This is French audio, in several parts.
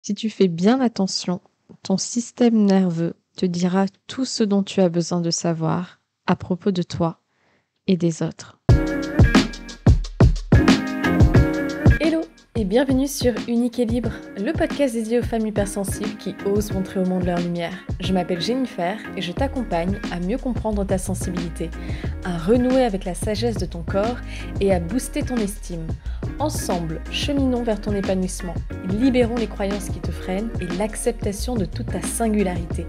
Si tu fais bien attention, ton système nerveux te dira tout ce dont tu as besoin de savoir à propos de toi et des autres. Hello et bienvenue sur Unique et Libre, le podcast dédié aux femmes hypersensibles qui osent montrer au monde leur lumière. Je m'appelle Jennifer et je t'accompagne à mieux comprendre ta sensibilité, à renouer avec la sagesse de ton corps et à booster ton estime. Ensemble, cheminons vers ton épanouissement, libérons les croyances qui te freinent et l'acceptation de toute ta singularité.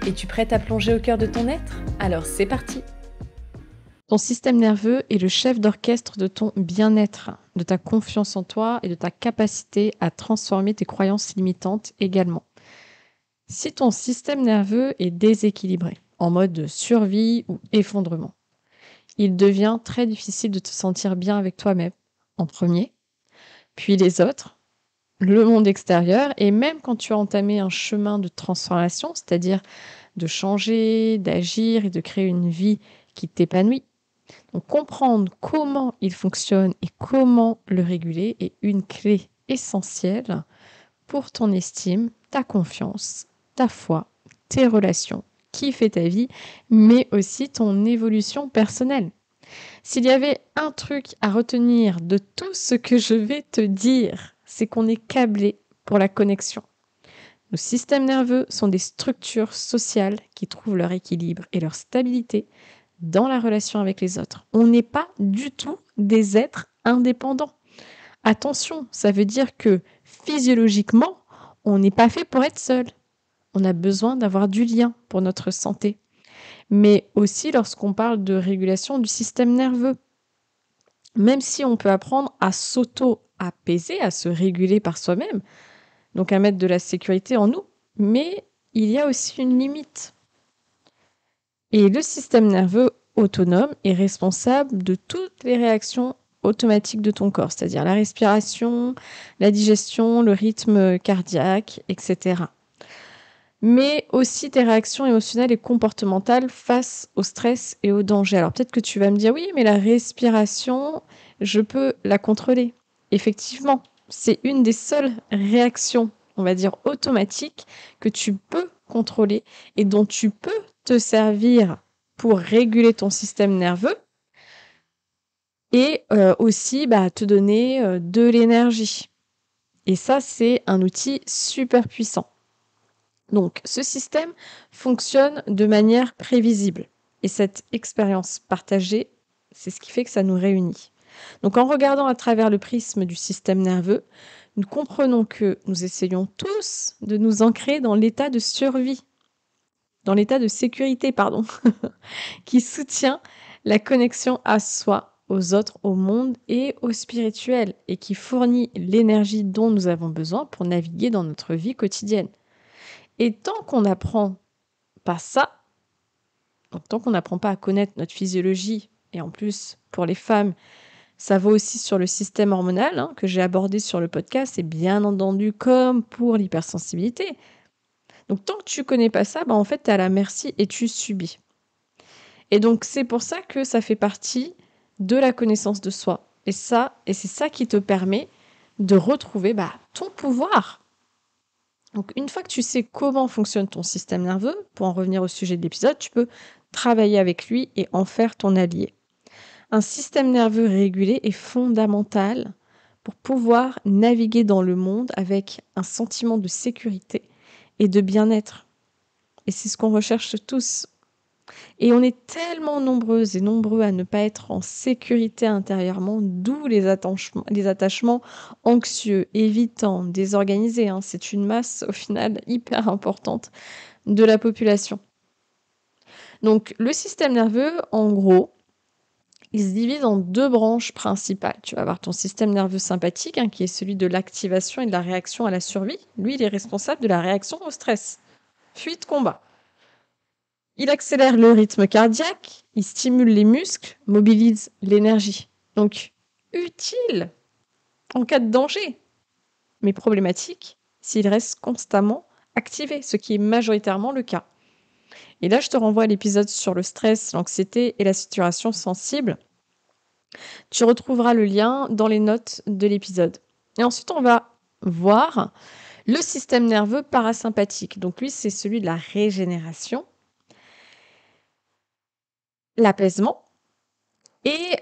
Es-tu prête à plonger au cœur de ton être ? Alors c'est parti! Ton système nerveux est le chef d'orchestre de ton bien-être, de ta confiance en toi et de ta capacité à transformer tes croyances limitantes également. Si ton système nerveux est déséquilibré, en mode survie ou effondrement, il devient très difficile de te sentir bien avec toi-même, en premier, puis les autres, le monde extérieur, et même quand tu as entamé un chemin de transformation, c'est-à-dire de changer, d'agir et de créer une vie qui t'épanouit. Donc comprendre comment il fonctionne et comment le réguler est une clé essentielle pour ton estime, ta confiance, ta foi, tes relations, qui fait ta vie, mais aussi ton évolution personnelle. S'il y avait un truc à retenir de tout ce que je vais te dire, c'est qu'on est câblé pour la connexion. Nos systèmes nerveux sont des structures sociales qui trouvent leur équilibre et leur stabilité dans la relation avec les autres. On n'est pas du tout des êtres indépendants. Attention, ça veut dire que physiologiquement, on n'est pas fait pour être seul. On a besoin d'avoir du lien pour notre santé. Mais aussi lorsqu'on parle de régulation du système nerveux. Même si on peut apprendre à s'auto-apaiser, à se réguler par soi-même, donc à mettre de la sécurité en nous, mais il y a aussi une limite. Et le système nerveux autonome est responsable de toutes les réactions automatiques de ton corps, c'est-à-dire la respiration, la digestion, le rythme cardiaque, etc. Mais aussi tes réactions émotionnelles et comportementales face au stress et au danger. Alors peut-être que tu vas me dire, oui, mais la respiration, je peux la contrôler. Effectivement, c'est une des seules réactions, on va dire automatiques, que tu peux contrôler et dont tu peux te servir pour réguler ton système nerveux et aussi te donner de l'énergie. Et ça, c'est un outil super puissant. Donc, ce système fonctionne de manière prévisible. Et cette expérience partagée, c'est ce qui fait que ça nous réunit. Donc, en regardant à travers le prisme du système nerveux, nous comprenons que nous essayons tous de nous ancrer dans l'état de survie, dans l'état de sécurité, qui soutient la connexion à soi, aux autres, au monde et au spirituel, et qui fournit l'énergie dont nous avons besoin pour naviguer dans notre vie quotidienne. Et tant qu'on n'apprend pas ça, donc tant qu'on n'apprend pas à connaître notre physiologie, et en plus, pour les femmes, ça vaut aussi sur le système hormonal que j'ai abordé sur le podcast, et bien entendu comme pour l'hypersensibilité. Donc tant que tu connais pas ça, en fait, tu es à la merci et tu subis. Et donc c'est pour ça que ça fait partie de la connaissance de soi. Et c'est ça qui te permet de retrouver ton pouvoir. Donc une fois que tu sais comment fonctionne ton système nerveux, pour en revenir au sujet de l'épisode, tu peux travailler avec lui et en faire ton allié. Un système nerveux régulé est fondamental pour pouvoir naviguer dans le monde avec un sentiment de sécurité et de bien-être. Et c'est ce qu'on recherche tous. Et on est tellement nombreuses et nombreux à ne pas être en sécurité intérieurement, d'où les attachements anxieux, évitants, désorganisés. C'est une masse au final hyper importante de la population. Donc le système nerveux, en gros, il se divise en deux branches principales. Tu vas avoir ton système nerveux sympathique, qui est celui de l'activation et de la réaction à la survie. Lui, il est responsable de la réaction au stress. Fuite, combat. Il accélère le rythme cardiaque, il stimule les muscles, mobilise l'énergie. Donc, utile en cas de danger, mais problématique s'il reste constamment activé, ce qui est majoritairement le cas. Et là, je te renvoie à l'épisode sur le stress, l'anxiété et la situation sensible. Tu retrouveras le lien dans les notes de l'épisode. Et ensuite, on va voir Le système nerveux parasympathique, donc lui, c'est celui de la régénération, l'apaisement et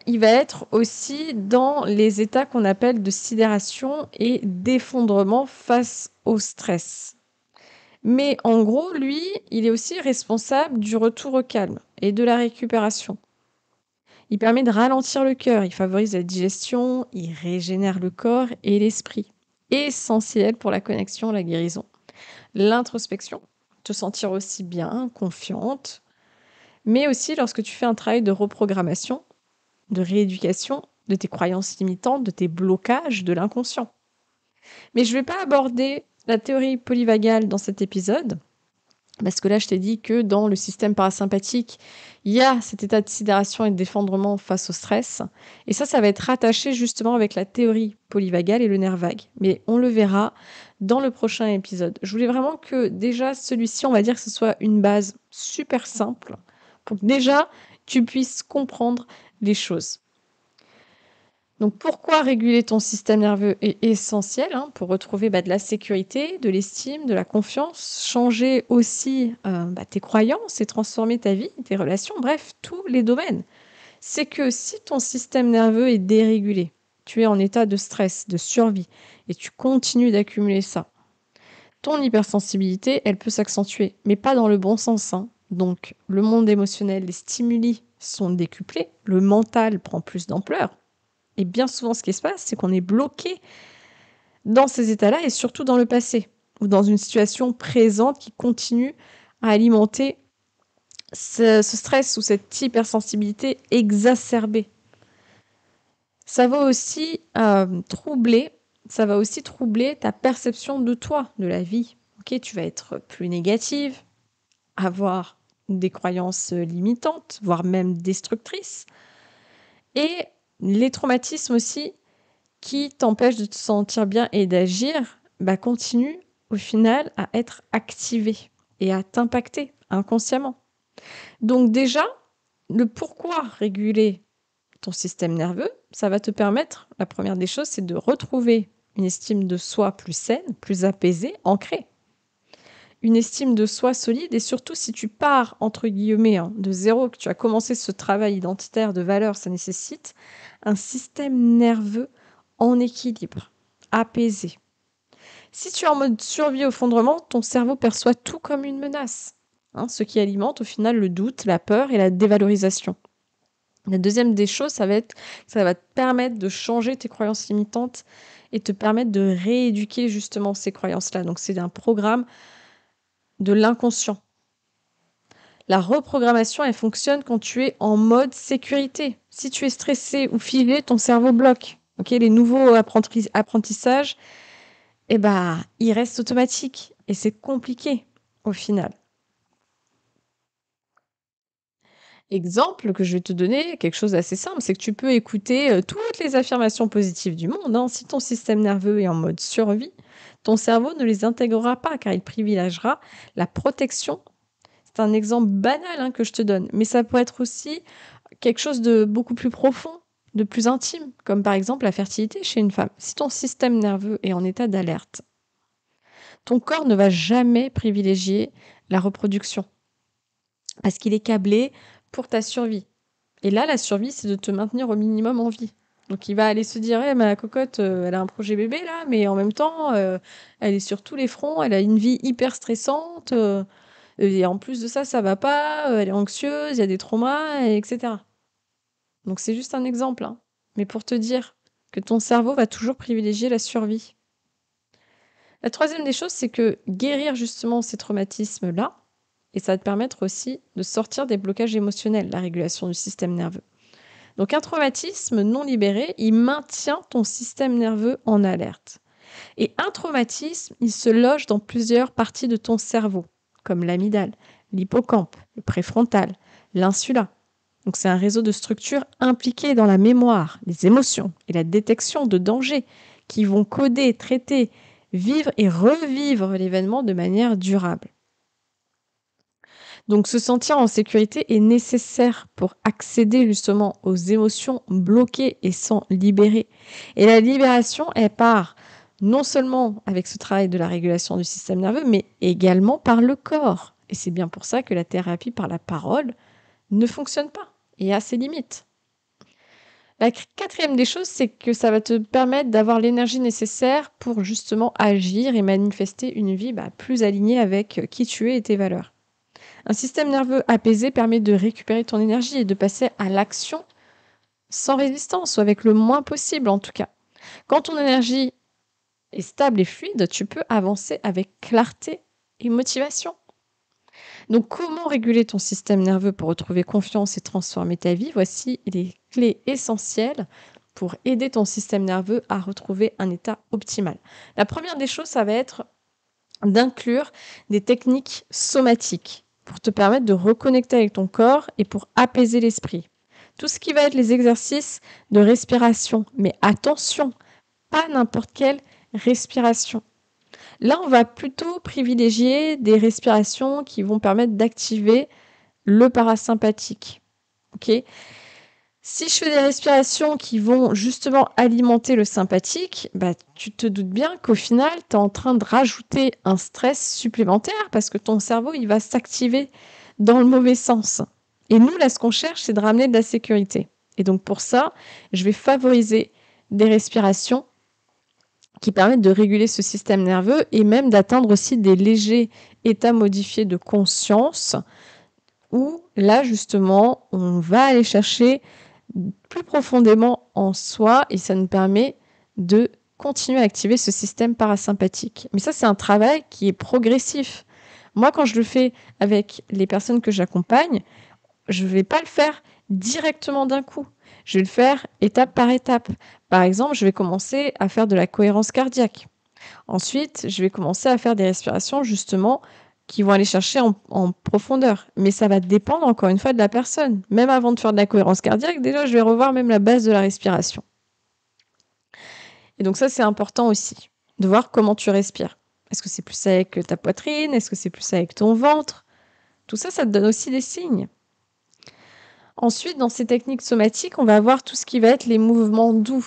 il va être aussi dans les états qu'on appelle de sidération et d'effondrement face au stress. Mais en gros, lui, il est aussi responsable du retour au calme et de la récupération. Il permet de ralentir le cœur, il favorise la digestion, il régénère le corps et l'esprit. Essentiel pour la connexion, la guérison. L'introspection, te sentir aussi bien, confiante, mais aussi lorsque tu fais un travail de reprogrammation, de rééducation de tes croyances limitantes, de tes blocages, de l'inconscient. Mais je ne vais pas aborder la théorie polyvagale dans cet épisode, parce que là, je t'ai dit que dans le système parasympathique, il y a cet état de sidération et d'effondrement face au stress. Et ça va être rattaché justement avec la théorie polyvagale et le nerf vague. Mais on le verra dans le prochain épisode. Je voulais vraiment que déjà celui-ci, on va dire que ce soit une base super simple pour que déjà tu puisses comprendre les choses. Donc, pourquoi réguler ton système nerveux est essentiel pour retrouver de la sécurité, de l'estime, de la confiance, changer aussi tes croyances et transformer ta vie, tes relations, bref, tous les domaines. C'est que si ton système nerveux est dérégulé, tu es en état de stress, de survie, et tu continues d'accumuler ça, ton hypersensibilité, elle peut s'accentuer, mais pas dans le bon sens. Donc, le monde émotionnel, les stimuli sont décuplés, le mental prend plus d'ampleur. Et bien souvent, ce qui se passe, c'est qu'on est bloqué dans ces états-là et surtout dans le passé ou dans une situation présente qui continue à alimenter ce stress ou cette hypersensibilité exacerbée. Ça va aussi troubler ta perception de toi, de la vie. Okay, tu vas être plus négative, avoir des croyances limitantes, voire même destructrices. Et les traumatismes aussi, qui t'empêchent de te sentir bien et d'agir, continuent au final à être activés et à t'impacter inconsciemment. Donc déjà, le pourquoi réguler ton système nerveux, ça va te permettre, la première des choses, c'est de retrouver une estime de soi plus saine, plus apaisée, ancrée. Une estime de soi solide et surtout si tu pars, entre guillemets, de zéro, que tu as commencé ce travail identitaire de valeur, ça nécessite un système nerveux en équilibre, apaisé. Si tu es en mode survie-effondrement, ton cerveau perçoit tout comme une menace, ce qui alimente au final le doute, la peur et la dévalorisation. La deuxième des choses, ça va te permettre de changer tes croyances limitantes et te permettre de rééduquer justement ces croyances-là. Donc c'est un programme de l'inconscient. La reprogrammation, elle fonctionne quand tu es en mode sécurité. Si tu es stressé ou figé, ton cerveau bloque. Les nouveaux apprentissages, ils restent automatiques et c'est compliqué au final. Exemple que je vais te donner, quelque chose d'assez simple, c'est que tu peux écouter toutes les affirmations positives du monde. Si ton système nerveux est en mode survie, ton cerveau ne les intégrera pas car il privilégiera la protection. C'est un exemple banal que je te donne, mais ça peut être aussi quelque chose de beaucoup plus profond, de plus intime, comme par exemple la fertilité chez une femme. Si ton système nerveux est en état d'alerte, ton corps ne va jamais privilégier la reproduction parce qu'il est câblé pour ta survie. Et là, la survie, c'est de te maintenir au minimum en vie. Donc, il va aller se dire, ma cocotte, elle a un projet bébé, là, mais en même temps, elle est sur tous les fronts, elle a une vie hyper stressante, et en plus de ça, ça va pas, elle est anxieuse, il y a des traumas, etc. Donc, c'est juste un exemple, mais pour te dire que ton cerveau va toujours privilégier la survie. La troisième des choses, c'est que guérir justement ces traumatismes-là, et ça va te permettre aussi de sortir des blocages émotionnels, la régulation du système nerveux. Donc un traumatisme non libéré, il maintient ton système nerveux en alerte. Et un traumatisme, il se loge dans plusieurs parties de ton cerveau, comme l'amygdale, l'hippocampe, le préfrontal, l'insula. Donc c'est un réseau de structures impliquées dans la mémoire, les émotions et la détection de dangers qui vont coder, traiter, vivre et revivre l'événement de manière durable. Donc, se sentir en sécurité est nécessaire pour accéder justement aux émotions bloquées et s'en libérer. Et la libération, elle part non seulement avec ce travail de la régulation du système nerveux, mais également par le corps. Et c'est bien pour ça que la thérapie par la parole ne fonctionne pas et a ses limites. La quatrième des choses, c'est que ça va te permettre d'avoir l'énergie nécessaire pour justement agir et manifester une vie plus alignée avec qui tu es et tes valeurs. Un système nerveux apaisé permet de récupérer ton énergie et de passer à l'action sans résistance, ou avec le moins possible en tout cas. Quand ton énergie est stable et fluide, tu peux avancer avec clarté et motivation. Donc, comment réguler ton système nerveux pour retrouver confiance et transformer ta vie? Voici les clés essentielles pour aider ton système nerveux à retrouver un état optimal. La première des choses, ça va être d'inclure des techniques somatiques pour te permettre de reconnecter avec ton corps et pour apaiser l'esprit. Tout ce qui va être les exercices de respiration, mais attention, pas n'importe quelle respiration. Là, on va plutôt privilégier des respirations qui vont permettre d'activer le parasympathique. Okay ? Si je fais des respirations qui vont justement alimenter le sympathique, tu te doutes bien qu'au final, tu es en train de rajouter un stress supplémentaire parce que ton cerveau, il va s'activer dans le mauvais sens. Et nous, là, ce qu'on cherche, c'est de ramener de la sécurité. Et donc, pour ça, je vais favoriser des respirations qui permettent de réguler ce système nerveux et même d'atteindre aussi des légers états modifiés de conscience où, là, justement, on va aller chercher plus profondément en soi et ça nous permet de continuer à activer ce système parasympathique. Mais ça, c'est un travail qui est progressif. Moi, quand je le fais avec les personnes que j'accompagne, je ne vais pas le faire directement d'un coup. Je vais le faire étape par étape. Par exemple, je vais commencer à faire de la cohérence cardiaque. Ensuite, je vais commencer à faire des respirations justement qui vont aller chercher en profondeur. Mais ça va dépendre encore une fois de la personne. Même avant de faire de la cohérence cardiaque, déjà, je vais revoir même la base de la respiration. Et donc ça, c'est important aussi, de voir comment tu respires. Est-ce que c'est plus avec ta poitrine? Est-ce que c'est plus avec ton ventre? Tout ça, ça te donne aussi des signes. Ensuite, dans ces techniques somatiques, on va avoir tout ce qui va être les mouvements doux,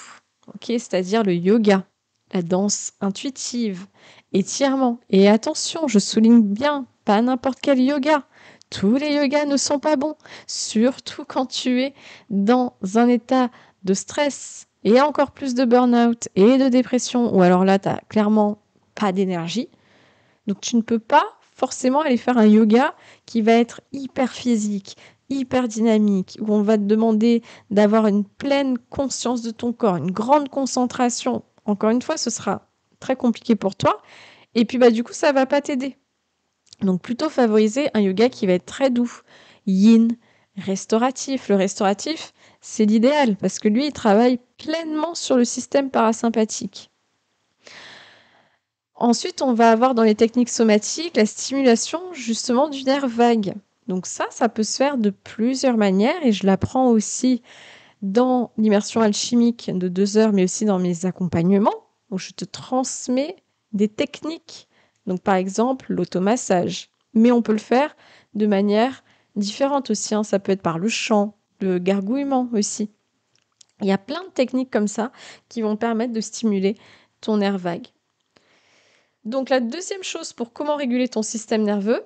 c'est-à-dire le yoga, la danse intuitive, étirement. Et attention, je souligne bien, pas n'importe quel yoga. Tous les yogas ne sont pas bons, surtout quand tu es dans un état de stress et encore plus de burn-out et de dépression, ou alors là, tu n'as clairement pas d'énergie. Donc, tu ne peux pas forcément aller faire un yoga qui va être hyper physique, hyper dynamique, où on va te demander d'avoir une pleine conscience de ton corps, une grande concentration. Encore une fois, ce sera très compliqué pour toi. Et puis, du coup, ça ne va pas t'aider. Donc, plutôt favoriser un yoga qui va être très doux, yin, restauratif. Le restauratif, c'est l'idéal parce que lui, il travaille pleinement sur le système parasympathique. Ensuite, on va avoir dans les techniques somatiques la stimulation justement du nerf vague. Donc ça peut se faire de plusieurs manières et je l'apprends aussi dans l'immersion alchimique de 2 heures, mais aussi dans mes accompagnements où je te transmets des techniques. Donc par exemple, l'automassage. Mais on peut le faire de manière différente aussi. Ça peut être par le chant, le gargouillement aussi. Il y a plein de techniques comme ça qui vont permettre de stimuler ton nerf vague. Donc la deuxième chose pour comment réguler ton système nerveux,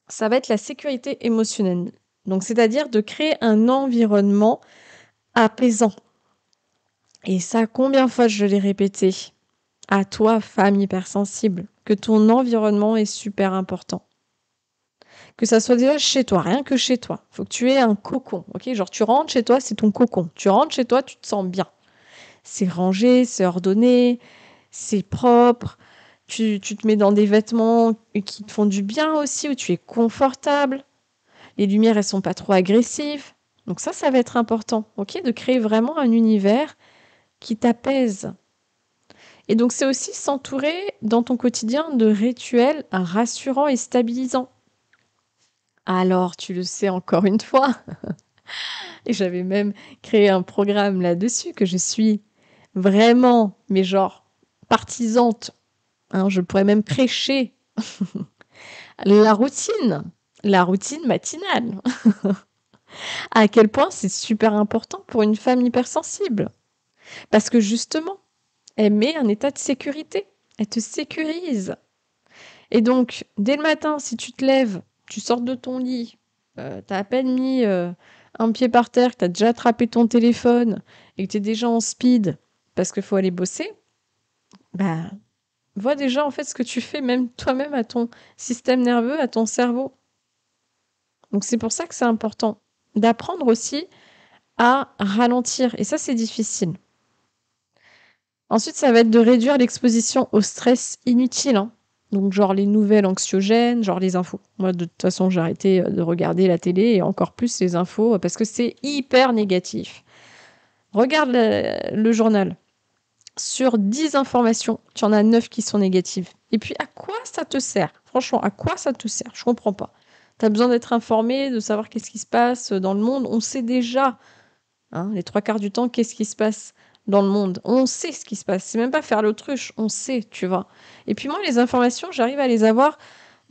ça va être la sécurité émotionnelle. Donc c'est-à-dire de créer un environnement apaisant. Et ça, combien de fois je l'ai répété à toi, femme hypersensible, que ton environnement est super important. Que ça soit déjà chez toi, rien que chez toi. Il faut que tu aies un cocon, ok? Genre tu rentres chez toi, c'est ton cocon. Tu rentres chez toi, tu te sens bien. C'est rangé, c'est ordonné, c'est propre. Tu te mets dans des vêtements qui te font du bien aussi, où tu es confortable. Les lumières, elles sont pas trop agressives. Donc ça va être important, ok? De créer vraiment un univers qui t'apaise. Et donc, c'est aussi s'entourer dans ton quotidien de rituels rassurants et stabilisants. Alors, tu le sais encore une fois, et j'avais même créé un programme là-dessus que je suis vraiment, mais genre, partisante. Je pourrais même prêcher la routine matinale. À quel point c'est super important pour une femme hypersensible. Parce que justement, Elle met un état de sécurité. Elle te sécurise. Et donc, dès le matin, si tu te lèves, tu sors de ton lit, tu as à peine mis un pied par terre, que tu as déjà attrapé ton téléphone et que tu es déjà en speed parce qu'il faut aller bosser, bah, vois déjà en fait ce que tu fais même toi-même à ton système nerveux, à ton cerveau. Donc c'est pour ça que c'est important d'apprendre aussi à ralentir. Et ça, c'est difficile. Ensuite, ça va être de réduire l'exposition au stress inutile, hein. Donc, genre les nouvelles anxiogènes, genre les infos. Moi, de toute façon, j'ai arrêté de regarder la télé et encore plus les infos parce que c'est hyper négatif. Regarde le journal. Sur 10 informations, tu en as 9 qui sont négatives. Et puis, à quoi ça te sert? Franchement, à quoi ça te sert? Je comprends pas. Tu as besoin d'être informé, de savoir qu'est-ce qui se passe dans le monde. On sait déjà, hein, les 3/4 du temps, qu'est-ce qui se passe dans le monde. On sait ce qui se passe. C'est même pas faire l'autruche. On sait, tu vois. Et puis moi, les informations, j'arrive à les avoir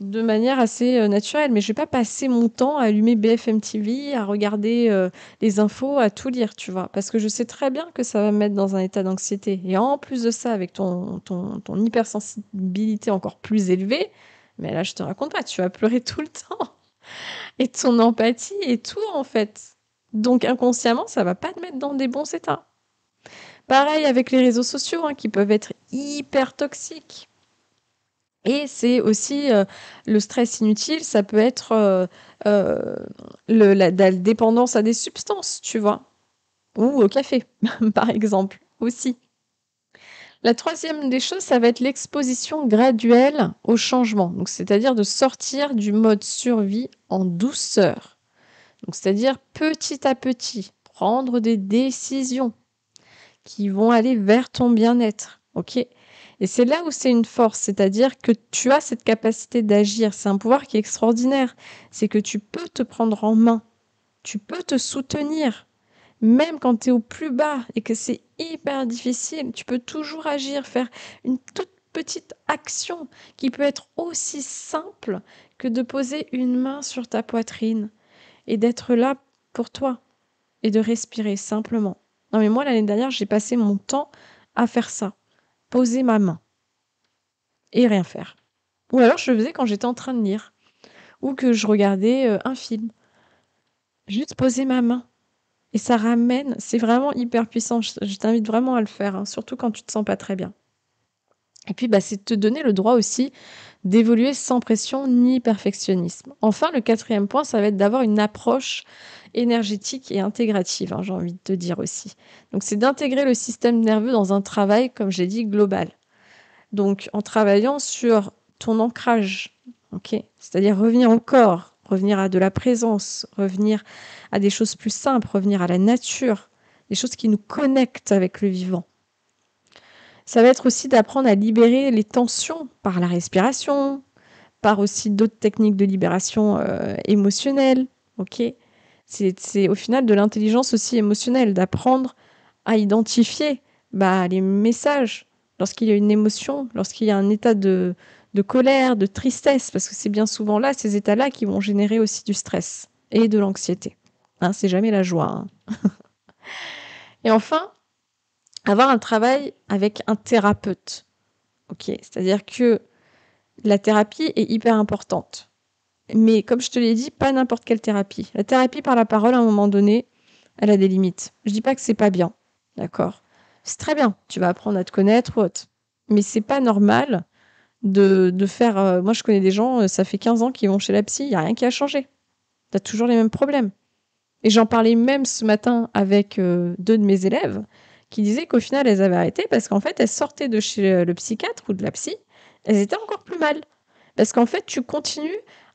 de manière assez naturelle. Mais je vais pas passer mon temps à allumer BFM TV, à regarder les infos, à tout lire, tu vois. Parce que je sais très bien que ça va me mettre dans un état d'anxiété. Et en plus de ça, avec ton hypersensibilité encore plus élevée, mais là, je te raconte pas, tu vas pleurer tout le temps. Et ton empathie et tout, en fait. Donc, inconsciemment, ça va pas te mettre dans des bons états. Pareil avec les réseaux sociaux, hein, qui peuvent être hyper toxiques. Et c'est aussi le stress inutile, ça peut être la dépendance à des substances, tu vois, ou au café, par exemple, aussi. La troisième des choses, ça va être l'exposition graduelle au changement. Donc, c'est-à-dire de sortir du mode survie en douceur. Donc, c'est-à-dire petit à petit, prendre des décisions qui vont aller vers ton bien-être. OK? Et c'est là où c'est une force, c'est-à-dire que tu as cette capacité d'agir. C'est un pouvoir qui est extraordinaire. C'est que tu peux te prendre en main. Tu peux te soutenir. Même quand tu es au plus bas et que c'est hyper difficile, tu peux toujours agir, faire une toute petite action qui peut être aussi simple que de poser une main sur ta poitrine et d'être là pour toi et de respirer simplement. Non mais moi, l'année dernière, j'ai passé mon temps à faire ça. Poser ma main et rien faire. Ou alors je le faisais quand j'étais en train de lire ou que je regardais un film. Juste poser ma main. Et ça ramène, c'est vraiment hyper puissant. Je t'invite vraiment à le faire, hein, surtout quand tu te sens pas très bien. Et puis, c'est te donner le droit aussi d'évoluer sans pression ni perfectionnisme. Enfin, le quatrième point, ça va être d'avoir une approche énergétique et intégrative, hein, j'ai envie de te dire aussi. Donc, c'est d'intégrer le système nerveux dans un travail, comme j'ai dit, global. Donc, en travaillant sur ton ancrage, ok, c'est-à-dire revenir au corps, revenir à de la présence, revenir à des choses plus simples, revenir à la nature, des choses qui nous connectent avec le vivant. Ça va être aussi d'apprendre à libérer les tensions par la respiration, par aussi d'autres techniques de libération émotionnelle. Ok, c'est au final de l'intelligence aussi émotionnelle, d'apprendre à identifier les messages lorsqu'il y a une émotion, lorsqu'il y a un état de colère, de tristesse, parce que c'est bien souvent là, ces états-là, qui vont générer aussi du stress et de l'anxiété. Hein, c'est jamais la joie. Hein. Et enfin, avoir un travail avec un thérapeute. Ok, c'est-à-dire que la thérapie est hyper importante. Mais comme je te l'ai dit, pas n'importe quelle thérapie. La thérapie par la parole, à un moment donné, elle a des limites. Je dis pas que c'est pas bien, d'accord? C'est très bien, tu vas apprendre à te connaître ou autre. Mais c'est pas normal de faire... moi, je connais des gens, ça fait 15 ans qu'ils vont chez la psy, il n'y a rien qui a changé. Tu as toujours les mêmes problèmes. Et j'en parlais même ce matin avec 2 de mes élèves qui disaient qu'au final, elles avaient arrêté parce qu'en fait, elles sortaient de chez le psychiatre ou de la psy, elles étaient encore plus mal. Parce qu'en fait, tu continues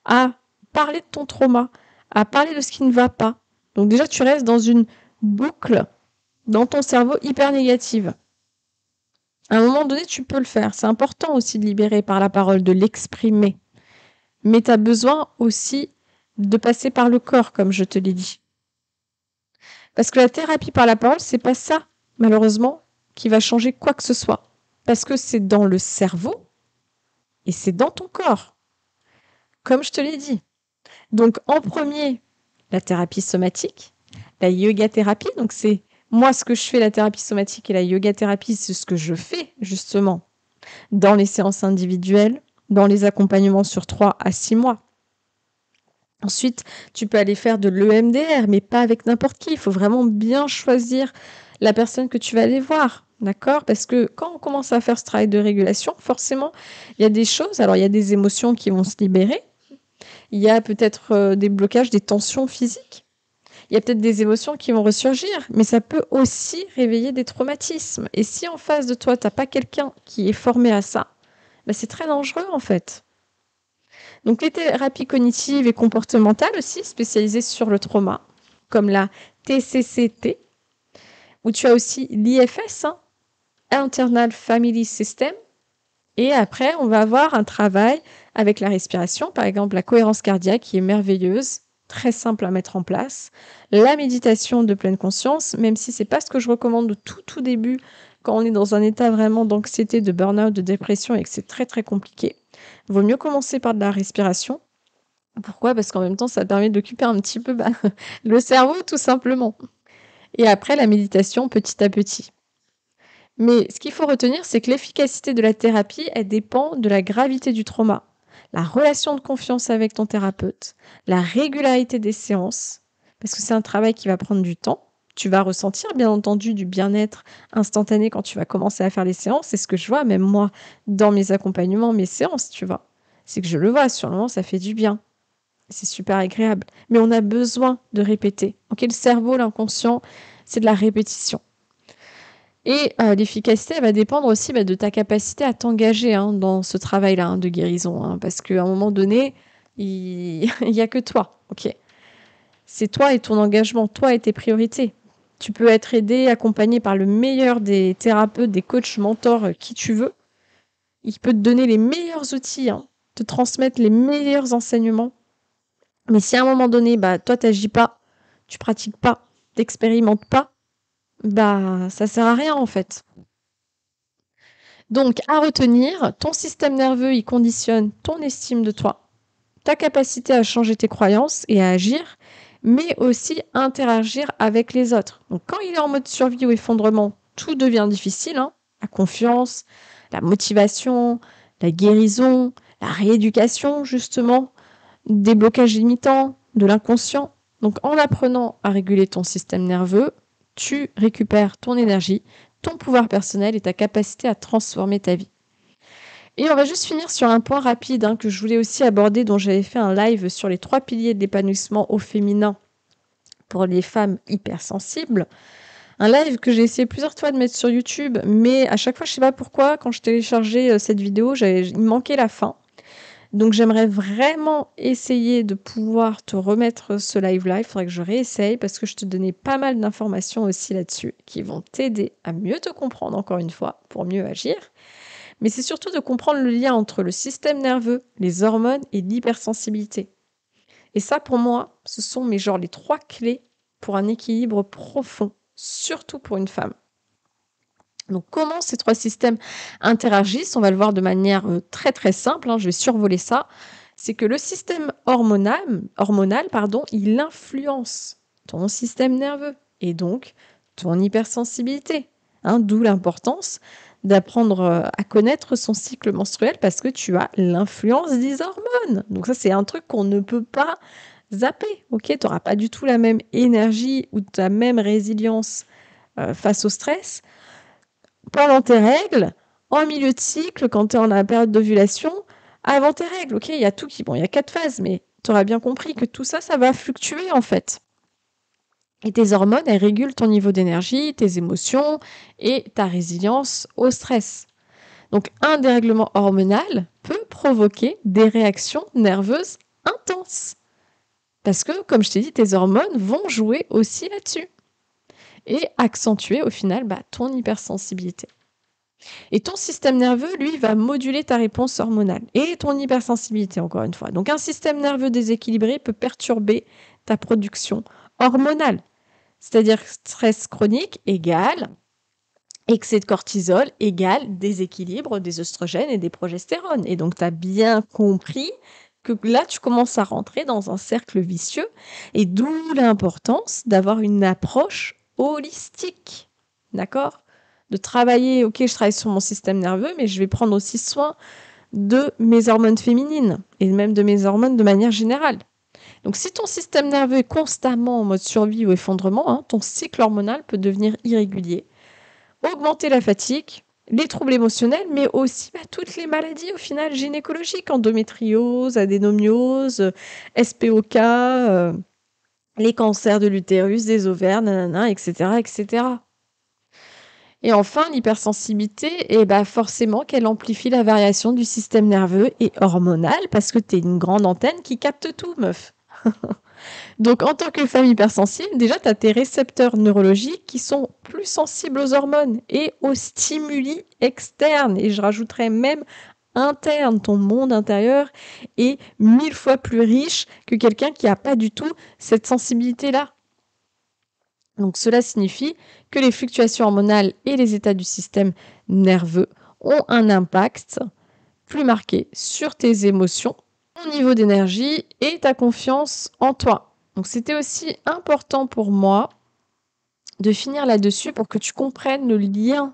à parler de ton trauma, à parler de ce qui ne va pas. Donc déjà, tu restes dans une boucle dans ton cerveau hyper négative. À un moment donné, tu peux le faire. C'est important aussi de libérer par la parole, de l'exprimer. Mais tu as besoin aussi de passer par le corps, comme je te l'ai dit. Parce que la thérapie par la parole, c'est pas ça, malheureusement, qui va changer quoi que ce soit. Parce que c'est dans le cerveau et c'est dans ton corps. Comme je te l'ai dit. Donc, en premier, la thérapie somatique, la yoga thérapie, donc c'est Moi, ce que je fais, la thérapie somatique et la yoga thérapie, c'est ce que je fais justement dans les séances individuelles, dans les accompagnements sur 3 à 6 mois. Ensuite, tu peux aller faire de l'EMDR, mais pas avec n'importe qui. Il faut vraiment bien choisir la personne que tu vas aller voir, d'accord? Parce que quand on commence à faire ce travail de régulation, forcément, il y a des choses. Alors, il y a des émotions qui vont se libérer. Il y a peut-être des blocages, des tensions physiques. Il y a peut-être des émotions qui vont ressurgir, mais ça peut aussi réveiller des traumatismes. Et si en face de toi, tu n'as pas quelqu'un qui est formé à ça, bah, c'est très dangereux en fait. Donc les thérapies cognitives et comportementales aussi, spécialisées sur le trauma, comme la TCCT, où tu as aussi l'IFS, Internal Family System. Et après, on va avoir un travail avec la respiration, par exemple la cohérence cardiaque qui est merveilleuse, très simple à mettre en place. La méditation de pleine conscience, même si c'est pas ce que je recommande au tout début quand on est dans un état vraiment d'anxiété, de burn-out, de dépression et que c'est très très compliqué. Il vaut mieux commencer par de la respiration. Pourquoi? Parce qu'en même temps, ça permet d'occuper un petit peu le cerveau tout simplement. Et après, la méditation petit à petit. Mais ce qu'il faut retenir, c'est que l'efficacité de la thérapie, elle dépend de la gravité du trauma, la relation de confiance avec ton thérapeute, la régularité des séances, parce que c'est un travail qui va prendre du temps. Tu vas ressentir, bien entendu, du bien-être instantané quand tu vas commencer à faire les séances. C'est ce que je vois, même moi, dans mes accompagnements, mes séances, tu vois. C'est que je le vois, sur le moment, ça fait du bien. C'est super agréable. Mais on a besoin de répéter. Ok, le cerveau, l'inconscient, c'est de la répétition. Et l'efficacité, elle va dépendre aussi de ta capacité à t'engager dans ce travail-là de guérison. Parce qu'à un moment donné, il n'y a que toi. Ok. C'est toi et ton engagement, toi et tes priorités. Tu peux être aidé, accompagné par le meilleur des thérapeutes, des coachs, mentors, qui tu veux. Il peut te donner les meilleurs outils, te transmettre les meilleurs enseignements. Mais si à un moment donné, toi, tu n'agis pas, tu pratiques pas, tu n'expérimentes pas, ça sert à rien en fait. Donc, à retenir, ton système nerveux, il conditionne ton estime de toi, ta capacité à changer tes croyances et à agir, mais aussi interagir avec les autres. Donc, quand il est en mode survie ou effondrement, tout devient difficile. La confiance, la motivation, la guérison, la rééducation, justement, des blocages limitants, de l'inconscient. Donc, en apprenant à réguler ton système nerveux, tu récupères ton énergie, ton pouvoir personnel et ta capacité à transformer ta vie. Et on va juste finir sur un point rapide que je voulais aussi aborder, dont j'avais fait un live sur les 3 piliers de l'épanouissement au féminin pour les femmes hypersensibles. Un live que j'ai essayé plusieurs fois de mettre sur YouTube, mais à chaque fois, je ne sais pas pourquoi, quand je téléchargeais cette vidéo, il manquait la fin. Donc j'aimerais vraiment essayer de pouvoir te remettre ce live-là. Il faudrait que je réessaye parce que je te donnais pas mal d'informations aussi là-dessus qui vont t'aider à mieux te comprendre, encore une fois, pour mieux agir. Mais c'est surtout de comprendre le lien entre le système nerveux, les hormones et l'hypersensibilité. Et ça, pour moi, ce sont les 3 clés pour un équilibre profond, surtout pour une femme. Donc, comment ces 3 systèmes interagissent? On va le voir de manière très très simple. Je vais survoler ça. C'est que le système hormonal, il influence ton système nerveux et donc ton hypersensibilité. D'où l'importance d'apprendre à connaître son cycle menstruel parce que tu as l'influence des hormones. Donc ça, c'est un truc qu'on ne peut pas zapper. Ok, tu n'auras pas du tout la même énergie ou la même résilience face au stress pendant tes règles, en milieu de cycle, quand tu es en la période d'ovulation, avant tes règles. Ok, il y a tout qui... Bon, il y a 4 phases, mais tu auras bien compris que tout ça, ça va fluctuer en fait. Et tes hormones, elles régulent ton niveau d'énergie, tes émotions et ta résilience au stress. Donc, un dérèglement hormonal peut provoquer des réactions nerveuses intenses. Parce que, comme je t'ai dit, tes hormones vont jouer aussi là-dessus. Et accentuer au final ton hypersensibilité. Et ton système nerveux, lui, va moduler ta réponse hormonale et ton hypersensibilité, encore une fois. Donc, un système nerveux déséquilibré peut perturber ta production hormonale. C'est-à-dire stress chronique égale excès de cortisol égale déséquilibre des oestrogènes et des progestérones. Et donc, tu as bien compris que là, tu commences à rentrer dans un cercle vicieux et d'où l'importance d'avoir une approche holistique. D'accord ? De travailler, ok, je travaille sur mon système nerveux, mais je vais prendre aussi soin de mes hormones féminines et même de mes hormones de manière générale. Donc, si ton système nerveux est constamment en mode survie ou effondrement, ton cycle hormonal peut devenir irrégulier, augmenter la fatigue, les troubles émotionnels, mais aussi toutes les maladies au final gynécologiques, endométriose, adénomiose, SPOK, les cancers de l'utérus, des ovaires, etc., etc. Et enfin, l'hypersensibilité, forcément qu'elle amplifie la variation du système nerveux et hormonal parce que tu es une grande antenne qui capte tout, meuf. Donc, en tant que femme hypersensible, déjà, tu as tes récepteurs neurologiques qui sont plus sensibles aux hormones et aux stimuli externes. Et je rajouterais même interne. Ton monde intérieur est 1000 fois plus riche que quelqu'un qui n'a pas du tout cette sensibilité-là. Donc, cela signifie que les fluctuations hormonales et les états du système nerveux ont un impact plus marqué sur tes émotions, ton niveau d'énergie et ta confiance en toi. Donc, c'était aussi important pour moi de finir là-dessus pour que tu comprennes le lien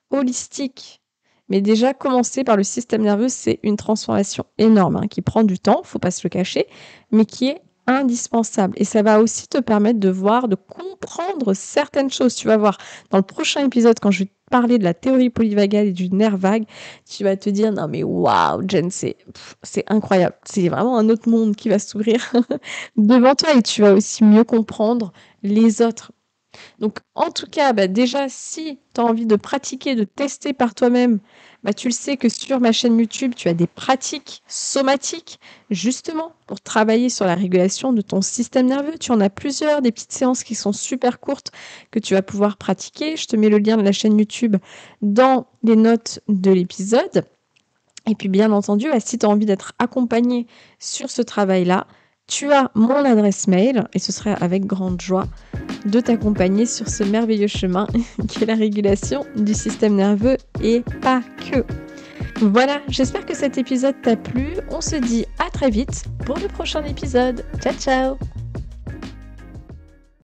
holistique. Mais déjà, commencer par le système nerveux, c'est une transformation énorme qui prend du temps, il ne faut pas se le cacher, mais qui est indispensable. Et ça va aussi te permettre de voir, de comprendre certaines choses. Tu vas voir dans le prochain épisode, quand je vais te parler de la théorie polyvagale et du nerf vague, tu vas te dire, non mais waouh, Jen, c'est incroyable. C'est vraiment un autre monde qui va s'ouvrir devant toi et tu vas aussi mieux comprendre les autres. Donc, en tout cas, déjà, si tu as envie de pratiquer, de tester par toi-même, tu le sais que sur ma chaîne YouTube, tu as des pratiques somatiques, justement, pour travailler sur la régulation de ton système nerveux. Tu en as plusieurs, des petites séances qui sont super courtes que tu vas pouvoir pratiquer. Je te mets le lien de la chaîne YouTube dans les notes de l'épisode. Et puis, bien entendu, si tu as envie d'être accompagné sur ce travail-là, tu as mon adresse mail et ce serait avec grande joie de t'accompagner sur ce merveilleux chemin qui est la régulation du système nerveux et pas que. Voilà, j'espère que cet épisode t'a plu. On se dit à très vite pour le prochain épisode. Ciao, ciao!